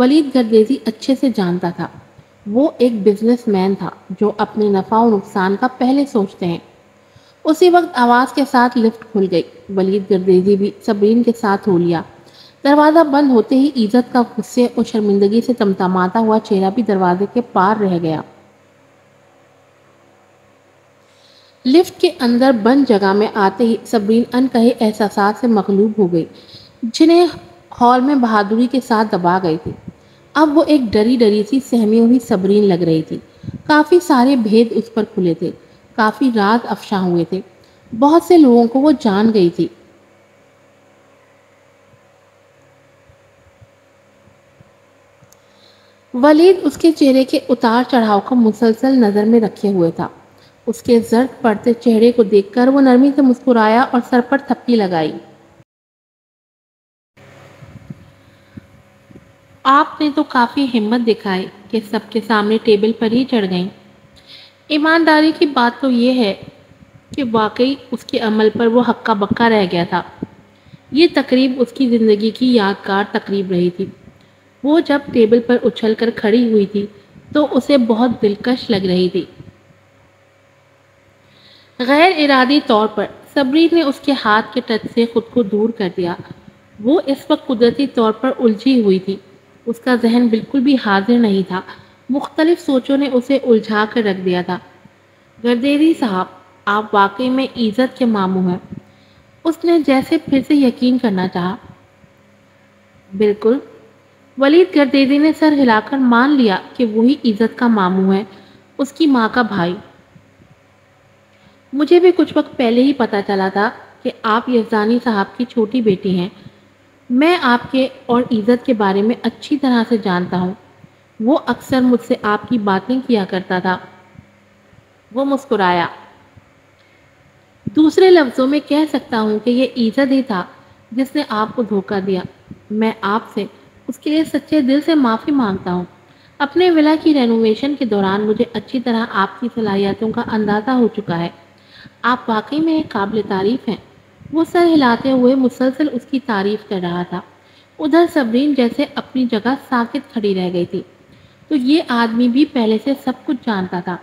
ولید گردیزی اچھے سے جانتا تھا۔ وہ ایک بزنس مین تھا جو اپنے نفع و نقصان کا پہلے سوچتے ہیں۔ اسی وقت آواز کے ساتھ لفٹ کھل گئی۔ ولید گردیزی بھی صبرین کے ساتھ ہو لیا۔ دروازہ بند ہوتے ہی عزت کا غصے اور شرمندگی سے تمتماتا ہوا چہرہ بھی دروازے کے پار رہ گیا۔ لفٹ کے اندر بند جگہ میں آتے ہی صبرین انکہے احساسات سے مغلوب ہو گئی جنہیں ہال میں بہادری کے ساتھ دبا گئی تھی۔ اب وہ ایک ڈری ڈری سی سہمی ہوئی صبرین لگ رہی تھی۔ کافی سارے بھید اس پر کھلے تھے، کافی راز افشاں ہوئے تھے، بہت سے لوگوں کو وہ جان گئی تھی۔ ولید اس کے چہرے کے اتار چڑھاؤ کو مسلسل نظر میں رکھے ہوئے تھا۔ اس کے زرد پڑتے چہرے کو دیکھ کر وہ نرمی سے مسکرایا اور سر پر تھپکی لگائی۔ آپ نے تو کافی ہمت دکھائی کہ سب کے سامنے ٹیبل پر ہی چڑھ گئیں۔ ایمانداری کی بات تو یہ ہے کہ واقعی اس کے عمل پر وہ ہکا بکا رہ گیا تھا۔ یہ تقریب اس کی زندگی کی یادگار تقریب رہی تھی۔ وہ جب ٹیبل پر اچھل کر کھڑی ہوئی تھی تو اسے بہت دلکش لگ رہی تھی۔ غیر ارادی طور پر صبرین نے اس کے ہاتھ کے ٹچ سے خود کو دور کر دیا۔ وہ اس وقت قدرتی طور پر الجھی ہوئی تھی۔ اس کا ذہن بالکل بھی حاضر نہیں تھا۔ مختلف سوچوں نے اسے الجھا کر رکھ دیا تھا۔ گردیزی صاحب، آپ واقعی میں عزت کے ماموں ہیں۔ اس نے جیسے پھر سے یقین کرنا چاہا۔ بالکل۔ ولید گردیزی نے سر ہلا کر مان لیا کہ وہی عزت کا ماموں ہے، اس کی ماں کا بھائی۔ مجھے بھی کچھ وقت پہلے ہی پتا چلا تھا کہ آپ یزدانی صاحب کی چھوٹی بیٹی ہیں۔ میں آپ کے اور عزت کے بارے میں اچھی طرح سے جانتا ہوں۔ وہ اکثر مجھ سے آپ کی باتیں کیا کرتا تھا۔ وہ مسکرایا۔ دوسرے لفظوں میں کہہ سکتا ہوں کہ یہ عزت ہی تھا جس نے آپ کو دھوکہ دیا۔ میں آپ سے اس کے لیے سچے دل سے معافی مانگتا ہوں۔ اپنے ولا کی رینوویشن کے دوران مجھے اچھی طرح آپ کی صلاحیتوں کا اندازہ ہو چکا ہے۔ آپ واقعی میں ایک قابل تعریف ہیں۔ وہ سر ہلاتے ہوئے مسلسل اس کی تعریف کر رہا تھا۔ ادھر صبرین جیسے اپنی جگہ ساکت کھڑی رہ گئی تھی۔ تو یہ آدمی بھی پہلے سے سب کچھ جانتا تھا۔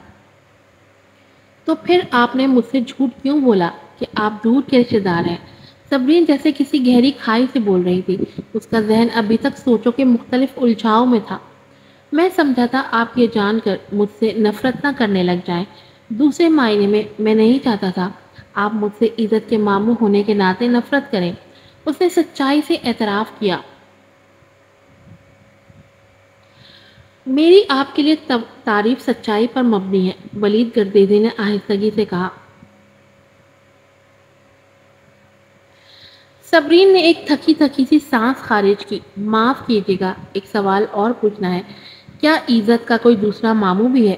تو پھر آپ نے مجھ سے جھوٹ کیوں بولا کہ آپ دور کے رشتے دار ہیں؟ صبرین جیسے کسی گہری کھائی سے بول رہی تھی۔ اس کا ذہن ابھی تک سوچوں کے مختلف الجھاؤ میں تھا۔ میں سمجھا تھا آپ یہ جان کر مجھ سے نفرت نہ کرنے لگ جائیں۔ دوسرے معنی میں نہیں چاہتا تھا آپ مجھ سے عزت کے ماموں ہونے کے ناطے نفرت کریں۔ اس نے سچائی سے اعتراف کیا۔ میری آپ کے لیے تعریف سچائی پر مبنی ہے، ولید گردیزی نے آہستگی سے کہا۔ صبرین نے ایک تھکی تھکی سی سانس خارج کی۔ معاف کیجیے گا، ایک سوال اور پوچھنا ہے۔ کیا عزت کا کوئی دوسرا ماموں بھی ہے؟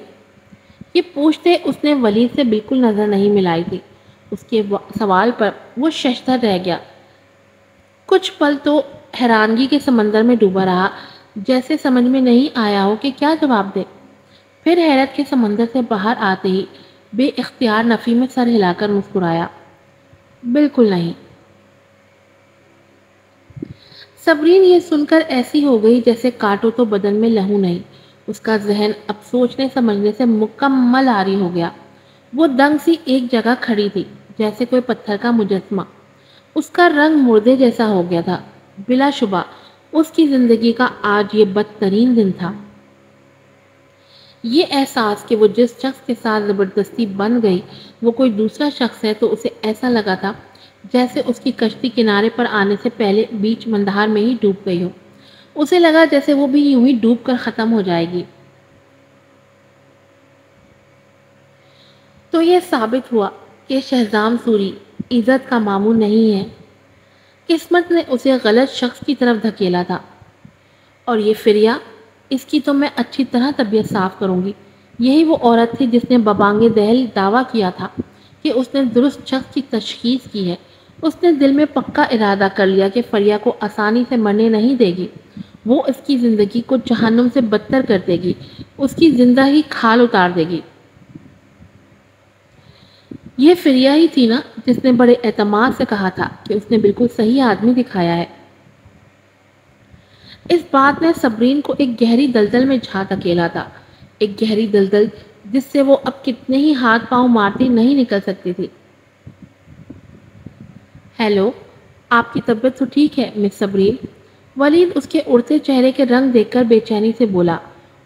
یہ پوچھتے اس نے ولید سے بالکل نظر نہیں ملائی تھی۔ اس کے سوال پر وہ ششدر رہ گیا۔ کچھ پل تو حیرانگی کے سمندر میں ڈوبا رہا، جیسے سمجھ میں نہیں آیا ہو کہ کیا جواب دے۔ پھر حیرت کے سمندر سے باہر آتے ہی بے اختیار نفی میں سر ہلا کر مسکرایا۔ بالکل نہیں۔ صبرین یہ سن کر ایسی ہو گئی جیسے کاٹو تو بدن میں لہو نہیں۔ اس کا ذہن اب سوچنے سمجھنے سے مکمل عاری ہو گیا۔ وہ دنگ سی ایک جگہ کھڑی تھی جیسے کوئی پتھر کا مجسمہ۔ اس کا رنگ مردے جیسا ہو گیا تھا۔ بلا شبہ اس کی زندگی کا آج یہ بدترین دن تھا۔ یہ احساس کہ وہ جس شخص کے ساتھ زبردستی بن گئی وہ کوئی دوسرا شخص ہے تو اسے ایسا لگا تھا جیسے اس کی کشتی کنارے پر آنے سے پہلے بیچ مندہار میں ہی ڈوب گئی ہو۔ اسے لگا جیسے وہ بھی یوں ہی ڈوب کر ختم ہو جائے گی۔ تو یہ ثابت ہوا کہ شہزام سوری عزت کا ماموں نہیں ہے۔ قسمت نے اسے غلط شخص کی طرف دھکیلا تھا۔ اور یہ فریا، اس کی تو میں اچھی طرح طبیعت صاف کروں گی۔ یہی وہ عورت تھی جس نے ببانگ دہل دعویٰ کیا تھا کہ اس نے درست شخص کی تشخیص کی ہے۔ اس نے دل میں پکا ارادہ کر لیا کہ فریا کو آسانی سے مرنے نہیں دے گی۔ وہ اس کی زندگی کو جہنم سے بدتر کر دے گی، اس کی زندہ ہی کھال اتار دے گی۔ یہ فریا ہی تھی نا جس نے بڑے اعتماد سے کہا تھا کہ اس نے بالکل صحیح آدمی دکھایا ہے۔ اس بات نے صبرین کو ایک گہری دلدل میں جھانک اکیلا تھا، ایک گہری دلدل جس سے وہ اب کتنے ہی ہاتھ پاؤں مارتی نہیں نکل سکتی تھی۔ ہیلو، آپ کی طبیعت تو ٹھیک ہے مس صبرین؟ ولید اس کے اڑتے چہرے کے رنگ دیکھ کر بے چینی سے بولا۔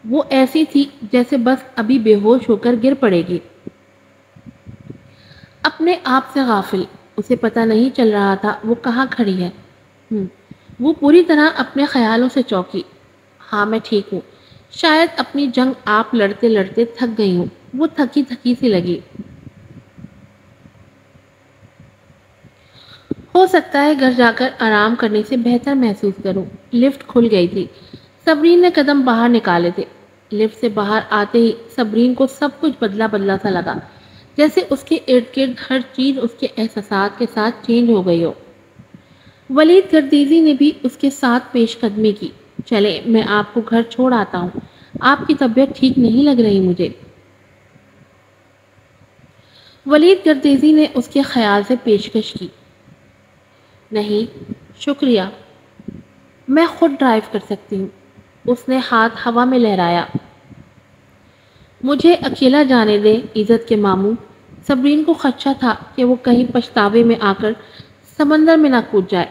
وہ ایسی تھی جیسے بس ابھی بے ہوش ہو کر گر پڑے گی۔ اپنے آپ سے غافل، اسے پتہ نہیں چل رہا تھا وہ کہاں کھڑی ہے۔ وہ پوری طرح اپنے خیالوں سے چوکی۔ ہاں میں ٹھیک ہوں، شاید اپنی جنگ آپ لڑتے لڑتے تھک گئی ہوں، وہ تھکی تھکی سی لگی۔ ہو سکتا ہے گھر جا کر آرام کرنے سے بہتر محسوس کروں۔ لفٹ کھل گئی تھی، صبرین نے قدم باہر نکالے تھے۔ لفٹ سے باہر آتے ہی صبرین کو سب کچھ بدلا بدلا سا لگا، جیسے اس کے ارد گرد ہر چیز اس کے احساسات کے ساتھ چینج ہو گئی ہو۔ ولید گردیزی نے بھی اس کے ساتھ پیش قدمی کی۔ چلے میں آپ کو گھر چھوڑ آتا ہوں، آپ کی طبیعت ٹھیک نہیں لگ رہی مجھے۔ ولید گردیزی نے اس کے خیال سے پیشکش کی۔ نہیں شکریہ، میں خود ڈرائیو کر سکتی ہوں۔ اس نے ہاتھ ہوا میں لہرایا۔ مجھے اکیلا جانے دیں عزت کے ماموں۔ صبرین کو خدشہ تھا کہ وہ کہیں پچھتاوے میں آ کر سمندر میں نہ کود جائے۔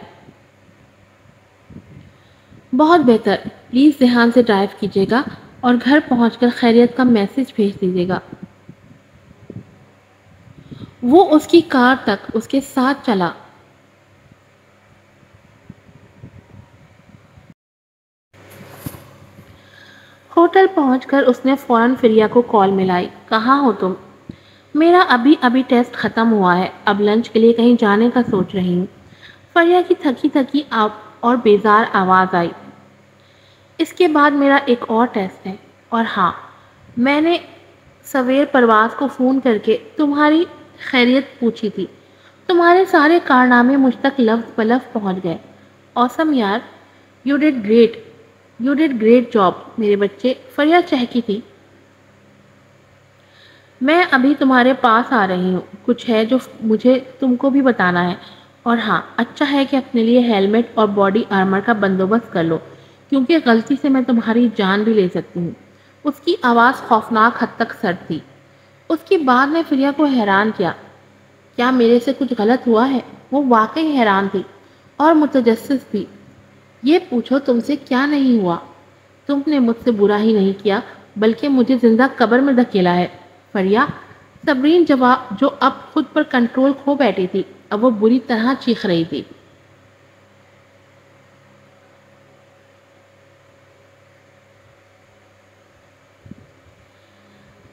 بہت بہتر، پلیز دھیان سے ڈرائیو کیجیے گا اور گھر پہنچ کر خیریت کا میسج بھیج دیجیے گا۔ وہ اس کی کار تک اس کے ساتھ چلا۔ ہوٹل پہنچ کر اس نے فوراً فریہ کو کال ملائی۔ کہاں ہو تم؟ میرا ابھی ٹیسٹ ختم ہوا ہے، اب لنچ کے لیے کہیں جانے کا سوچ رہی ہوں۔ فریہ کی تھکی تھکی اور بیزار آواز آئی۔ اس کے بعد میرا ایک اور ٹیسٹ ہے، اور ہاں میں نے سویر پرواز کو فون کر کے تمہاری خیریت پوچھی تھی۔ تمہارے سارے کارنامے مجھ تک لفظ بلفظ پہنچ گئے۔ اوسم یار، یو ڈیڈ گریٹ جاب میرے بچے، فریہ چہکی تھی۔ میں ابھی تمہارے پاس آ رہی ہوں، کچھ ہے جو مجھے تم کو بھی بتانا ہے، اور ہاں اچھا ہے کہ اپنے لیے ہیلمٹ اور باڈی آرمر کا بندوبست کر لو، کیونکہ غلطی سے میں تمہاری جان بھی لے سکتی ہوں۔ اس کی آواز خوفناک حد تک سرد تھی۔ اس کی بات نے فریہ کو حیران کیا۔ کیا میرے سے کچھ غلط ہوا ہے؟ وہ واقعی حیران تھی اور متجسس بھی۔ یہ پوچھو تم سے کیا نہیں ہوا؟ تم نے مجھ سے برا ہی نہیں کیا بلکہ مجھے زندہ قبر میں دھکیلا ہے۔ فریہ، صبرین جو اب خود پر کنٹرول کھو بیٹھی تھی، اب وہ بری طرح چیخ رہی تھی۔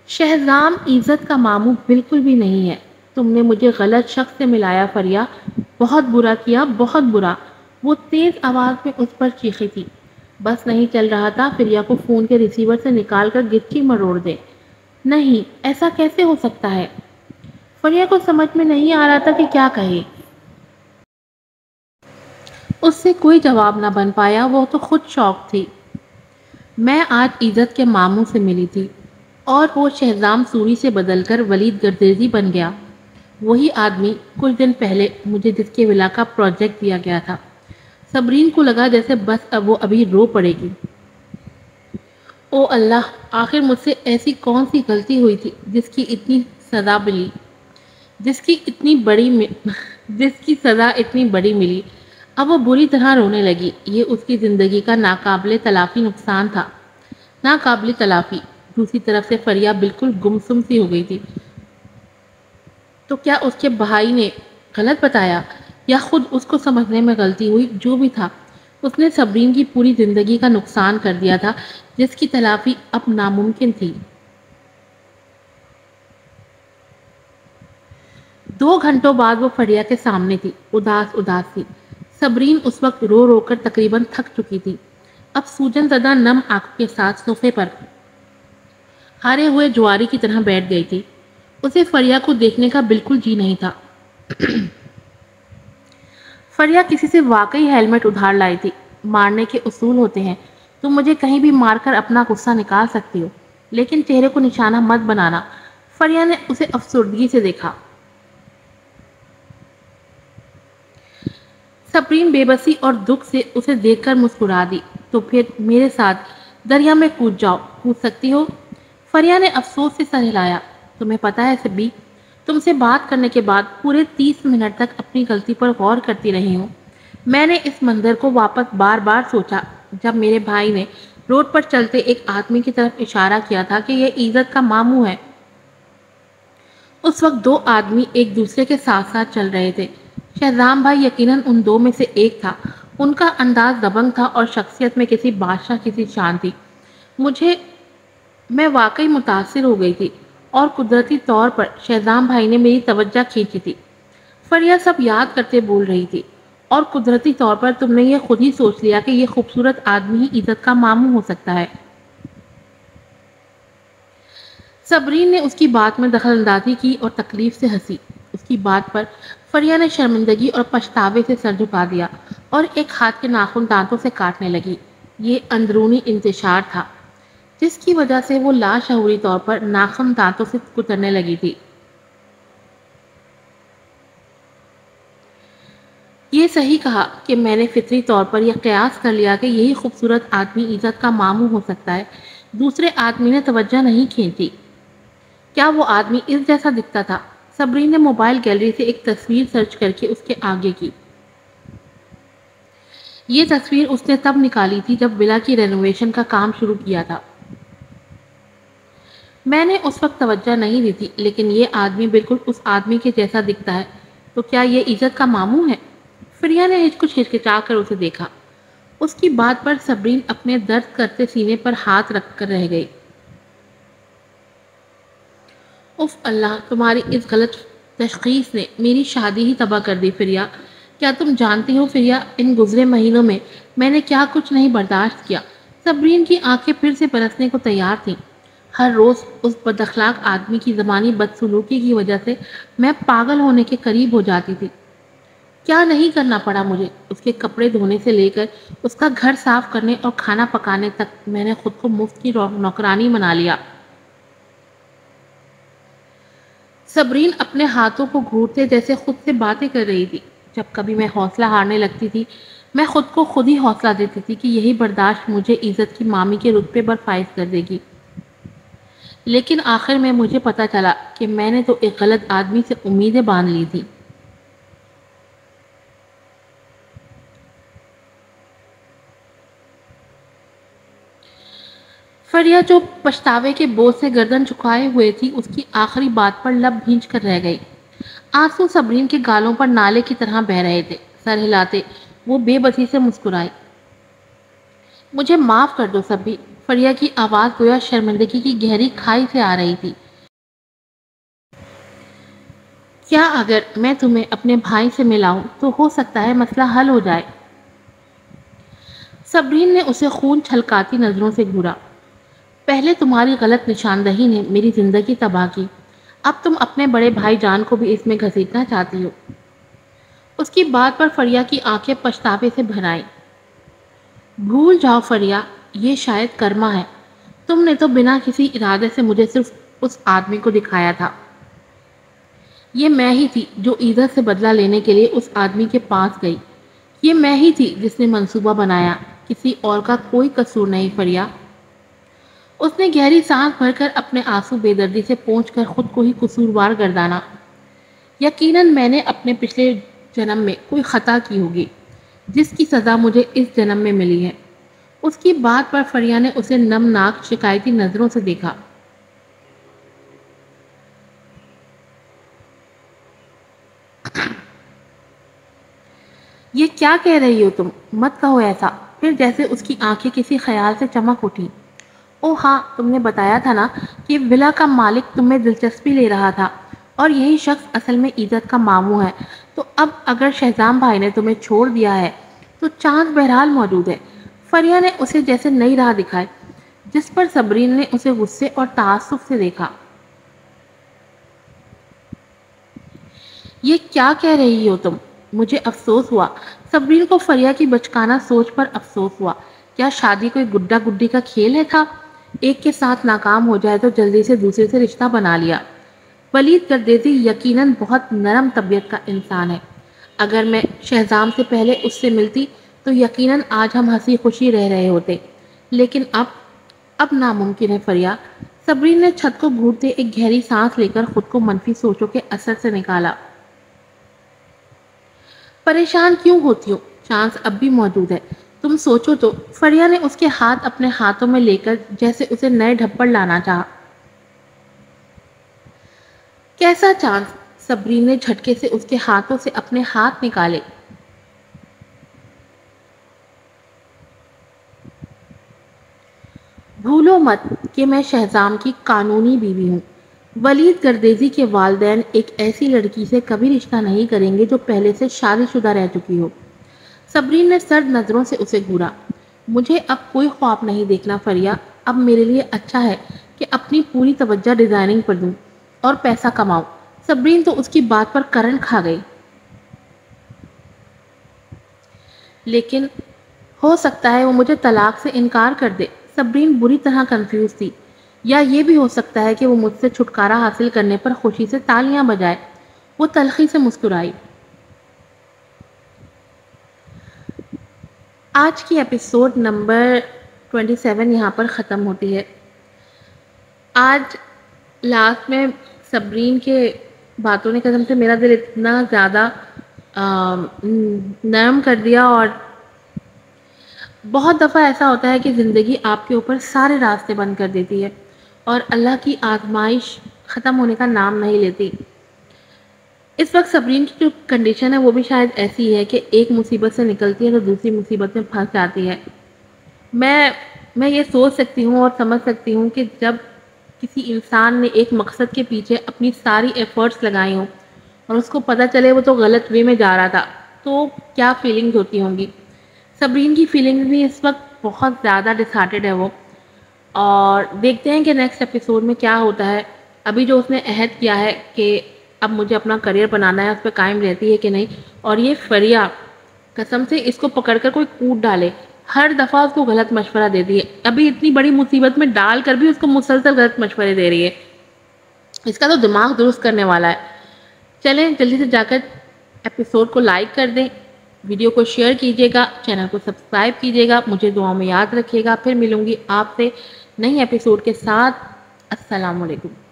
شہزام عزت کا ماموں بالکل بھی نہیں ہے۔ تم نے مجھے غلط شخص سے ملایا فریہ، بہت برا کیا، بہت برا۔ وہ تیز آواز میں اس پر چیخی تھی۔ بس نہیں چل رہا تھا فریہ کو فون کے ریسیور سے نکال کر گچی مروڑ دے۔ نہیں، ایسا کیسے ہو سکتا ہے؟ فریہ کو سمجھ میں نہیں آ رہا تھا کہ کیا کہے۔ اس سے کوئی جواب نہ بن پایا، وہ تو خود شاک تھی۔ میں آج عزت کے ماموں سے ملی تھی اور وہ شہزام سوری سے بدل کر ولید گردیزی بن گیا۔ وہی آدمی کچھ دن پہلے مجھے جس کے ولا کا پروجیکٹ دیا گیا تھا۔ صبرین کو لگا جیسے بس اب وہ ابھی رو پڑے گی۔ او اللہ، آخر مجھ سے ایسی کون سی غلطی ہوئی تھی جس کی سزا اتنی بڑی ملی؟ اب وہ بری طرح رونے لگی۔ یہ اس کی زندگی کا ناقابل تلافی نقصان تھا، ناقابل تلافی۔ دوسری طرف سے فریہ بالکل گمسم سی ہو گئی تھی۔ تو کیا اس کے بھائی نے غلط بتایا یا خود اس کو سمجھنے میں غلطی ہوئی؟ جو بھی تھا، اس نے صبرین کی پوری زندگی کا نقصان کر دیا تھا جس کی تلافی اب ناممکن تھی۔ 2 گھنٹوں بعد وہ فریہ کے سامنے تھی، اداس تھی۔ صبرین اس وقت رو رو کر تقریباً تھک چکی تھی۔ اب سوجن زدہ نم آنکھوں کے ساتھ صوفے پر ہارے ہوئے جواری کی طرح بیٹھ گئی تھی۔ اسے فریہ کو دیکھنے کا بالکل جی نہیں تھا۔ فریہ کسی سے واقعی ہیلمٹ ادھار لائی تھی۔ مارنے کے اصول ہوتے ہیں، تم مجھے کہیں بھی مار کر اپنا غصہ نکال سکتی ہو، لیکن چہرے کو نشانہ مت بنانا۔ فریہ نے اسے افسردگی سے دیکھا۔ صبرین بے بسی اور دکھ سے اسے دیکھ کر مسکرا دی۔ تو پھر میرے ساتھ دریا میں کود سکتی ہو۔ فریا نے افسوس سے سر ہلایا۔ تمہیں پتا ہے سبی، تم سے بات کرنے کے بعد پورے 30 منٹ تک اپنی غلطی پر غور کرتی رہی ہوں۔ میں نے اس منظر کو واپس بار بار سوچا جب میرے بھائی نے روڈ پر چلتے ایک آدمی کی طرف اشارہ کیا تھا کہ یہ عزت کا ماموں ہے۔ اس وقت دو آدمی ایک دوسرے کے ساتھ ساتھ چل رہے تھے۔ شہزام بھائی یقیناً ان دو میں سے ایک تھا۔ ان کا انداز دبنگ تھا اور شخصیت میں کسی بادشاہ کسی شان تھی۔ میں واقعی متاثر ہو گئی تھی اور قدرتی طور پر شہزام بھائی نے میری توجہ کھینچی تھی۔ فریا سب یاد کرتے بول رہی تھی، اور قدرتی طور پر تم نے یہ خود ہی سوچ لیا کہ یہ خوبصورت آدمی ہی عزت کا ماموں ہو سکتا ہے۔ صبرین نے اس کی بات میں دخل اندازی کی اور تکلیف سے ہنسی۔ اس کی بات پر فریا نے شرمندگی اور پچھتاوے سے سر جھکا دیا اور ایک ہاتھ کے ناخن دانتوں سے کاٹنے لگی۔ یہ اندرونی انتشار تھا جس کی وجہ سے وہ لاشعوری طور پر ناخن دانتوں سے کترنے لگی تھی۔ یہ صحیح کہا کہ میں نے فطری طور پر یہ قیاس کر لیا کہ یہی خوبصورت آدمی عزت کا ماموں ہو سکتا ہے۔ دوسرے آدمی نے توجہ نہیں کھینچی۔ کیا وہ آدمی اس جیسا دکھتا تھا؟ صبرین نے موبائل گیلری سے ایک تصویر سرچ کر کے اس کے آگے کی۔ یہ تصویر اس نے تب نکالی تھی جب ولا کی رینوویشن کا کام شروع کیا تھا۔ میں نے اس وقت توجہ نہیں دی تھی، لیکن یہ آدمی بالکل اس آدمی کے جیسا دکھتا ہے۔ تو کیا یہ عزت کا ماموں ہے؟ فریا نے کچھ ہچکچا کر اسے دیکھا۔ اس کی بات پر صبرین اپنے درد کرتے سینے پر ہاتھ رکھ کر رہ گئی۔ اف اللہ، تمہاری اس غلط تشخیص نے میری شادی ہی تباہ کر دی فریا۔ کیا تم جانتی ہو فریا، ان گزرے مہینوں میں نے کیا کچھ نہیں برداشت کیا۔ صبرین کی آنکھیں پھر سے برسنے کو تیار تھیں۔ ہر روز اس بد اخلاق آدمی کی زبانی بدسلوکی کی وجہ سے میں پاگل ہونے کے قریب ہو جاتی تھی۔ کیا نہیں کرنا پڑا مجھے، اس کے کپڑے دھونے سے لے کر اس کا گھر صاف کرنے اور کھانا پکانے تک میں نے خود کو مفت کی نوکرانی بنا لیا۔ صبرین اپنے ہاتھوں کو گھورتے جیسے خود سے باتیں کر رہی تھی۔ جب کبھی میں حوصلہ ہارنے لگتی تھی، میں خود کو خود ہی حوصلہ دیتی تھی کہ یہی برداشت مجھے عزت کی مامی کے رتبے پر فائز کر دے گی۔ لیکن آخر میں مجھے پتا چلا کہ میں نے تو ایک غلط آدمی سے امیدیں باندھ لی تھی۔ فریا جو پچھتاوے کے بوجھ سے گردن جھکائے ہوئے تھی، اس کی آخری بات پر لب بھینچ کر رہ گئی۔ آنسو صبرین کے گالوں پر نالے کی طرح بہہ رہے تھے۔ سر ہلاتے وہ بے بسی سے مسکرائی۔ مجھے معاف کر دو سبھی۔ فریا کی آواز گویا شرمندگی کی گہری کھائی سے آ رہی تھی۔ کیا اگر میں تمہیں اپنے بھائی سے ملاؤں تو ہو سکتا ہے مسئلہ حل ہو جائے؟ صبرین نے اسے خون چھلکاتی نظروں سے گھورا۔ پہلے تمہاری غلط نشاندہی نے میری زندگی تباہ کی، اب تم اپنے بڑے بھائی جان کو بھی اس میں گھسیٹنا چاہتی ہو۔ اس کی بات پر فریا کی آنکھیں پچھتاوے سے بھر آئیں۔ بھول جاؤ فریا، یہ شاید کرما ہے۔ تم نے تو بنا کسی ارادے سے مجھے صرف اس آدمی کو دکھایا تھا۔ یہ میں ہی تھی جو عزت سے بدلہ لینے کے لیے اس آدمی کے پاس گئی۔ یہ میں ہی تھی جس نے منصوبہ بنایا، کسی اور کا کوئی قصور نہیں فریا۔ اس نے گہری سانس بھر کر اپنے آنسو بے دردی سے پونچھ کر خود کو ہی قصوروار گردانا۔ یقیناً میں نے اپنے پچھلے جنم میں کوئی خطا کی ہوگی جس کی سزا مجھے اس جنم میں ملی ہے۔ اس کی بات پر فریا نے اسے نمناک شکایتی نظروں سے دیکھا۔ یہ کیا کہہ رہی ہو تم؟ مت کہو ایسا۔ پھر جیسے اس کی آنکھیں کسی خیال سے چمک اٹھی۔ او ہاں، تم نے بتایا تھا نا کہ ولا کا مالک تم میں دلچسپی لے رہا تھا اور یہی شخص اصل میں عزت کا ماموں ہے۔ تو اب اگر شہزام بھائی نے تمہیں چھوڑ دیا ہے تو چانس بہرحال موجود ہے۔ فریا نے اسے جیسے نئی راہ دکھائی، جس پر صبرین نے اسے غصے اور تعصب سے دیکھا۔ یہ کیا کہہ رہی ہو تم؟ مجھے افسوس ہوا۔ صبرین کو فریا کی بچکانہ سوچ پر افسوس ہوا۔ کیا شادی کوئی گڈا گڈی کا کھیل ہے تھا؟ ایک کے ساتھ ناکام ہو جائے تو جلدی سے دوسرے سے رشتہ بنا لیا۔ ولید گردیزی یقیناً بہت نرم طبیعت کا انسان ہے۔ اگر میں شہزام سے پہلے اس سے ملتی تو یقیناً آج ہم ہنسی خوشی رہ رہے ہوتے، لیکن اب ناممکن ہے فریا۔ صبرین نے چھت کو گھورتے ایک گہری سانس لے کر خود کو منفی سوچوں کے اثر سے نکالا۔ پریشان کیوں ہوتی ہو؟ چانس اب بھی موجود ہے، تم سوچو تو۔ فریا نے اس کے ہاتھ اپنے ہاتھوں میں لے کر جیسے اسے نئے ڈھپڑ لانا چاہا۔ کیسا چانس؟ صبرین نے جھٹکے سے اس کے ہاتھوں سے اپنے ہاتھ نکالے۔ بھولو مت کہ میں شہزام کی قانونی بیوی ہوں۔ ولید گردیزی کے والدین ایک ایسی لڑکی سے کبھی رشتہ نہیں کریں گے جو پہلے سے شادی شدہ رہ چکی ہو۔ صبرین نے سرد نظروں سے اسے گھورا۔ مجھے اب کوئی خواب نہیں دیکھنا فریا، اب میرے لیے اچھا ہے کہ اپنی پوری توجہ ڈیزائننگ پر دوں اور پیسہ کماؤں۔ صبرین تو اس کی بات پر کرنٹ کھا گئی۔ لیکن ہو سکتا ہے وہ مجھے طلاق سے انکار کر دے۔ صبرین بری طرح کنفیوز تھی۔ یا یہ بھی ہو سکتا ہے کہ وہ مجھ سے چھٹکارا حاصل کرنے پر خوشی سے تالیاں بجائے۔ وہ تلخی سے مسکرائی۔ آج کی ایپیسوڈ نمبر 27 یہاں پر ختم ہوتی ہے۔ آج لاسٹ میں صبرین کے باتوں نے قسم سے میرا دل اتنا زیادہ نرم کر دیا، اور بہت دفعہ ایسا ہوتا ہے کہ زندگی آپ کے اوپر سارے راستے بند کر دیتی ہے اور اللہ کی آزمائش ختم ہونے کا نام نہیں لیتی۔ اس وقت صبرین کی جو کنڈیشن ہے وہ بھی شاید ایسی ہے کہ ایک مصیبت سے نکلتی ہے تو دوسری مصیبت میں پھنس جاتی ہے۔ میں یہ سوچ سکتی ہوں اور سمجھ سکتی ہوں کہ جب کسی انسان نے ایک مقصد کے پیچھے اپنی ساری ایفرٹس لگائی ہوں اور اس کو پتہ چلے وہ تو غلط وے میں جا رہا تھا، تو کیا فیلنگز ہوتی ہوں گی۔ صبرین کی فیلنگز بھی اس وقت بہت زیادہ ڈسہارٹیڈ ہے وہ، اور دیکھتے ہیں کہ نیکسٹ ایپیسوڈ میں کیا ہوتا ہے۔ ابھی جو اس نے عہد کیا ہے کہ اب مجھے اپنا کریئر بنانا ہے، اس پہ قائم رہتی ہے کہ نہیں۔ اور یہ فریا قسم سے اس کو پکڑ کر کوئی کوٹ ڈالے، ہر دفعہ اس کو غلط مشورہ دیتی ہے۔ ابھی اتنی بڑی مصیبت میں ڈال کر بھی اس کو مسلسل غلط مشورے دے رہی ہے۔ اس کا تو دماغ درست کرنے والا ہے۔ چلیں جلدی سے جا کر ایپیسوڈ کو لائک کر دیں، ویڈیو کو شیئر کیجیے گا، چینل کو سبسکرائب کیجیے گا، مجھے دعاؤں میں یاد رکھیے گا۔ پھر ملوں گی آپ سے نئی ایپیسوڈ کے ساتھ۔ السلام علیکم۔